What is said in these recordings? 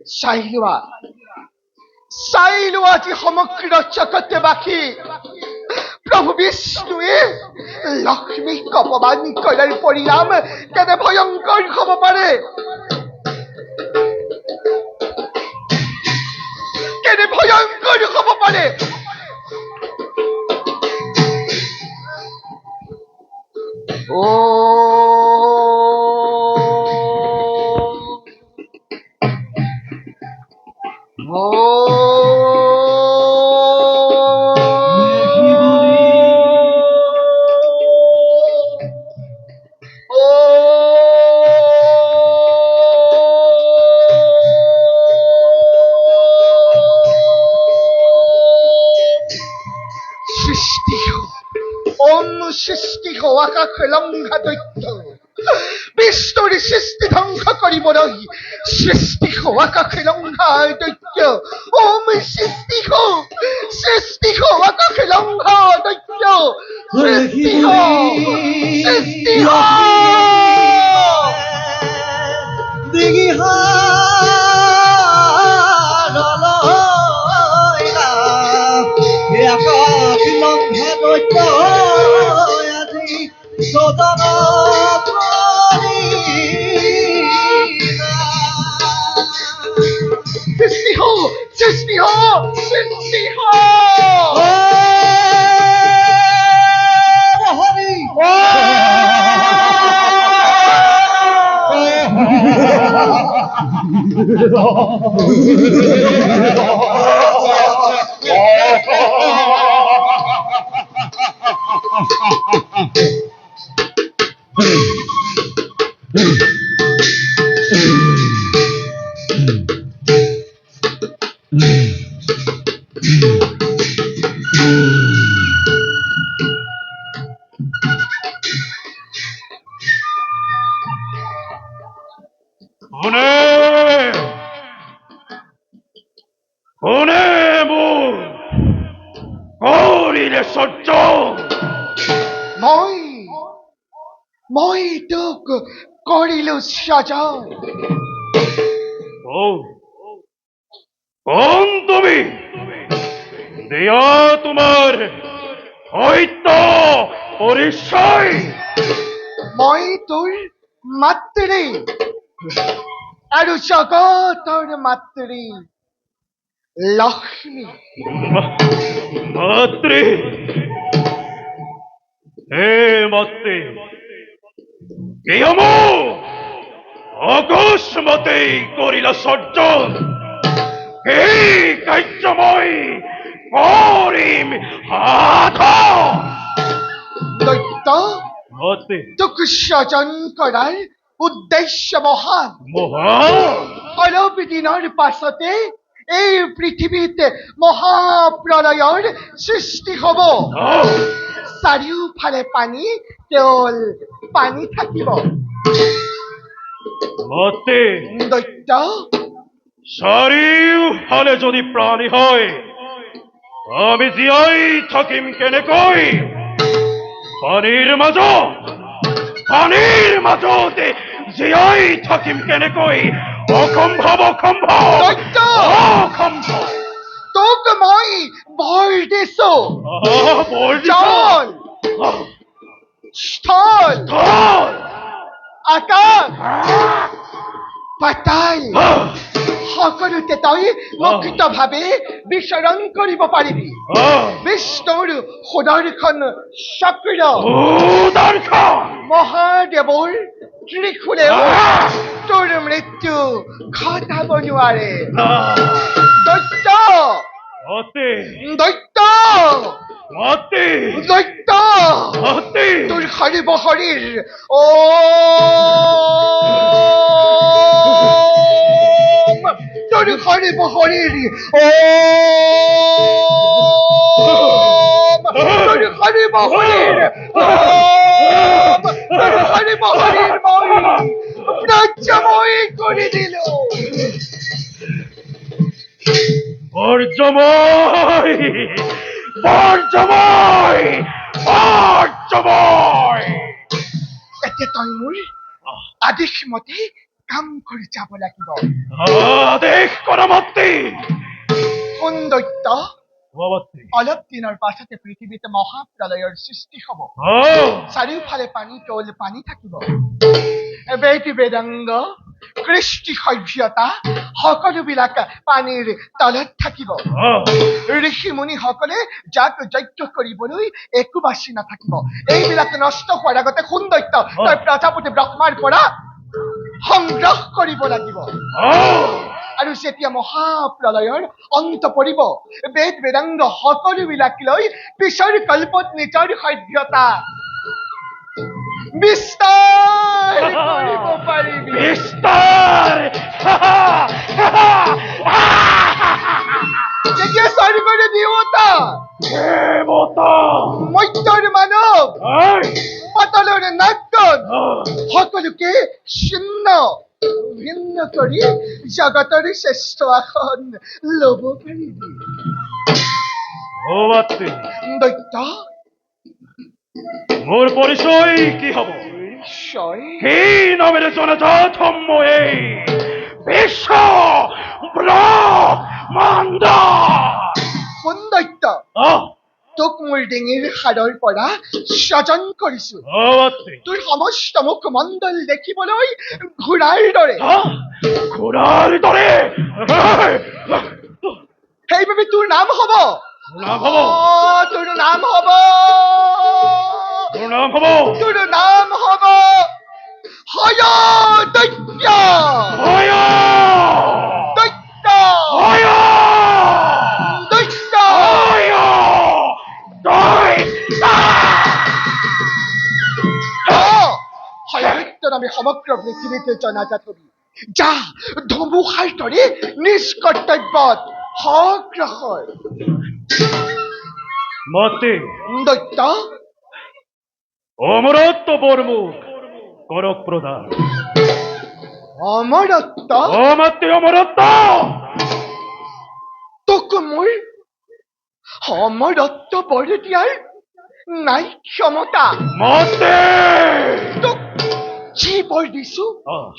চাইলোৱা আজি সমগ্ৰ জগতবাসী প্ৰভু বিষ্ণুৱে লক্ষ্মীক অপমান কৰাৰ পৰিণাম কেনে ভয়ংকৰ হ'ব পাৰে, কেনে ভয়ংকৰ হ'ব পাৰে। সৃষ্টি হোৱা আকাশ লংঘা দৈত্য বিষ্ণুৰ সৃষ্টি ধ্বংস কৰিবলৈ সৃষ্টি হোৱা আকাশ লংঘা দৈত্য ওম সৃষ্টি আকাশ লংঘা দৈত্য সৃষ্টি সৃষ্টি মই তোক কৰিলো সাজন। কোন তুমি? দিয়া তোমাৰ সত্য পৰিচয়। মই তোৰ মাতৃ আৰু জগতৰ মাতৃ লক্ষ্মী। মাতৃ? হে মাতৃ, অকস্মাতে কৰিলা সৰ্জন। এই কাৰ্য মই কৰিম দৈত্য, তোক স্বজন কৰাৰ উদ্দেশ্য মহান। অলপ দিনৰ পাছতে এই পৃথিৱীত মহাপ্ৰলয়ৰ সৃষ্টি হ'ব। চাৰিওফালে পানী, কেৱল পানী থাকিব। দৈত্য, চাৰিওফালে যদি প্ৰাণী হয়, আমি জীয়াই থাকিম কেনেকৈ? পানীৰ মাজতে জীয়াই থাকিম কেনেকৈ? অসম্ভৱ। দৈত্য, তোক মই বৰ দিছো। জল, স্থল, আকাশ, পাতাল সকলোতে তই মুক্তভাৱে বিচৰণ কৰিব পাৰিবি। বিষ্ণুৰ সুদৰ্শন চক্ৰ, মহাদেৱৰ ত্ৰিশূলেও তোৰ মৃত্যু ঘটাব নোৱাৰে। দৈত্য, তোৰ সৰ্ব শৰীৰ তোৰ সৰ্ব শৰীৰ মই কৰি দিলো। এতিয়া তই মোৰ আদেশ মতে কাম কৰি যাব লাগিব। আদেশ কৰা মাতৃ। সোণ দৈত্য, মাতৃ। অলপ দিনৰ পাছতে পৃথিৱীত মহাপ্ৰলয়ৰ সৃষ্টি হ'ব। চাৰিওফালে পানী তল পানী থাকিব। বেদ বেদাংগ, কৃষ্টি সভ্যতা সকলোবিলাক পানীৰ তলত থাকিব। ঋষি মুনিসকলে যাক যজ্ঞ কৰিবলৈ একো বাচি নাথাকিব। এইবিলাক নষ্ট হোৱাৰ আগতে সোণ দৈত্য তই প্ৰজাপতি ব্ৰহ্মাৰ পৰা সংগ্ৰহ কৰিব লাগিব। আৰু যেতিয়া মহাপ্ৰলয়ৰ অন্ত পৰিব, বেদ বেদাংগ সকলোবিলাক লৈ পিছৰ কল্পত নিজৰ সভ্যতা বিস্তাৰ কৰিব পাৰিবি। বিস্তাৰ। যেতিয়া স্বৰ্গৰ দেৱতা, মৰ্ত্যৰ মানৱ, পাতালৰ নাগগণ সকলোকে ছিন্ন ভিন্ন কৰি জগতৰ শ্ৰেষ্ঠ আসন ল'ব পাৰিবি। দৈত্য, মোৰ পৰিচয় কি হ'ব? কি নামেৰে জনাজাত হ'ম মই? বিশ্ব ব্ৰহ্মাণ্ড। সোণ দৈত্য, তোক মোৰ ডিঙিৰ হাড়ৰ পৰা স্বজন কৰিছো। তোৰ সমস্ত মুখমণ্ডল দেখিবলৈ ঘোঁৰাৰ দৰে। ঘোঁৰাৰ দৰে? সেইবাবে তোৰ নাম হ'ব তোৰ নাম হ'ব হয় দৈত্য। দৈত্য, দৈত্য। হয়দৈত্য নামে সমগ্ৰ পৃথিৱীতে জনাজাত হবি। যা ধুমুহাৰ দৰে নিজ কৰ্তব্যত অগ্ৰসৰ। দৈত্য, অমরত্ব বরমুখ করক প্রদান। অমৰত্ব? মাতৃ অমরত্ব। তোক মোৰ অমৰত্ব বৰ দিয়াৰ নাই ক্ষমতা। তোক যি বৰ দিছো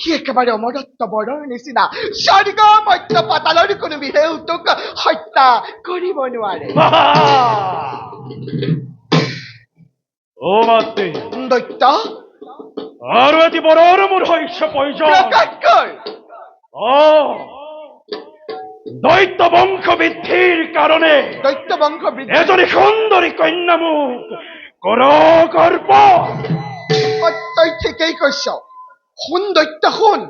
সি একেবাৰে অমৰত্ব বৰৰ নিচিনা। স্বৰ্গ মৰ্ত্য পাতালৰ কোনো বিধেও তোক হত্যা কৰিব নোৱাৰে। মাতৃ দৈত্য, আৰু এটি বৰৰ মোৰ শস্য প্ৰয়োজন। প্ৰকাশ কৰ। দৈত্য বংশ বৃদ্ধিৰ কাৰণে দৈত্য বংশ বৃদ্ধি এজনী সুন্দৰী কন্যা মোক গৰ্ভ। তই ঠিকেই কৈছ। শুন দৈত্য শুন,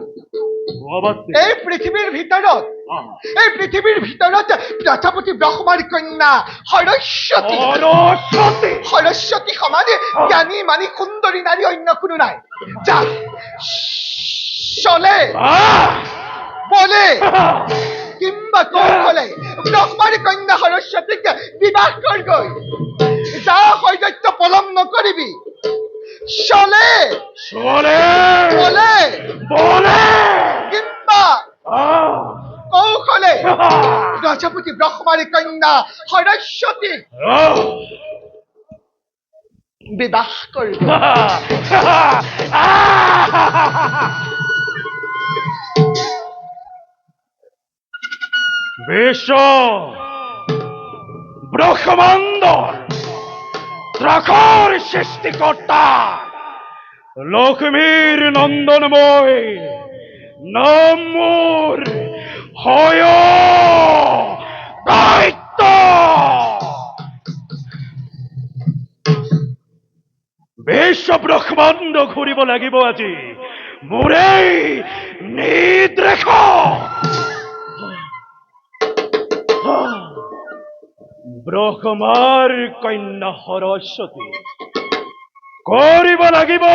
এই পৃথিৱীৰ ভিতৰত প্ৰজাপতি ব্ৰহ্মাৰ কন্যা সৰস্বতী সমানে জ্ঞানী মানি সুন্দৰী নাৰী অন্য কোনো নাই। যা চলে বলে কিংবা কৌশলে ব্ৰহ্মাৰ কন্যা সৰস্বতীক বিবাহ কৰগৈ। যা হয় দৈত্য, পলম নকৰিবি। চলে বলে কিংবা কৌশলে প্ৰজাপতি ব্ৰহ্মাৰ কন্যা সৰস্বতীক বিবাহ কৰিব। বিশ্ব ব্রহ্মাণ্ডৰ ত্ৰাসৰ সৃষ্টিকৰ্তা লক্ষ্মীৰ নন্দনময় নাম মোৰ হয় দৈত্য। বিশ্ব ব্ৰহ্মাণ্ড ঘূৰিব লাগিব আজি মোৰেই নিৰ্দেশ। ব্ৰহ্মাৰ কন্যা সৰস্বতী কৰিব লাগিব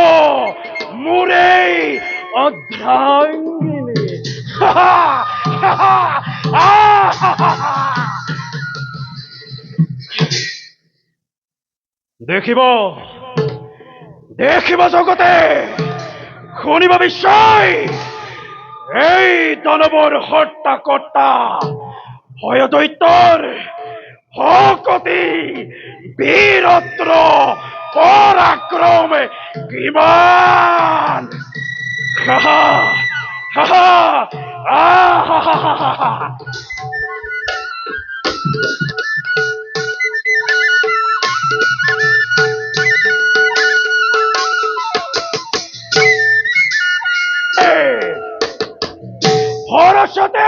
মোৰেই অৰ্ধাংগিনী। দেখিব জগতে, শুনিব বিশ্বই, এই দানৱৰ হত্যা কৰ্তা হয় দৈত্যৰ শকতি বীৰত্ব পৰাক্ৰমে কিমান। হা হা হা হা হা হা হা। সরস্বতী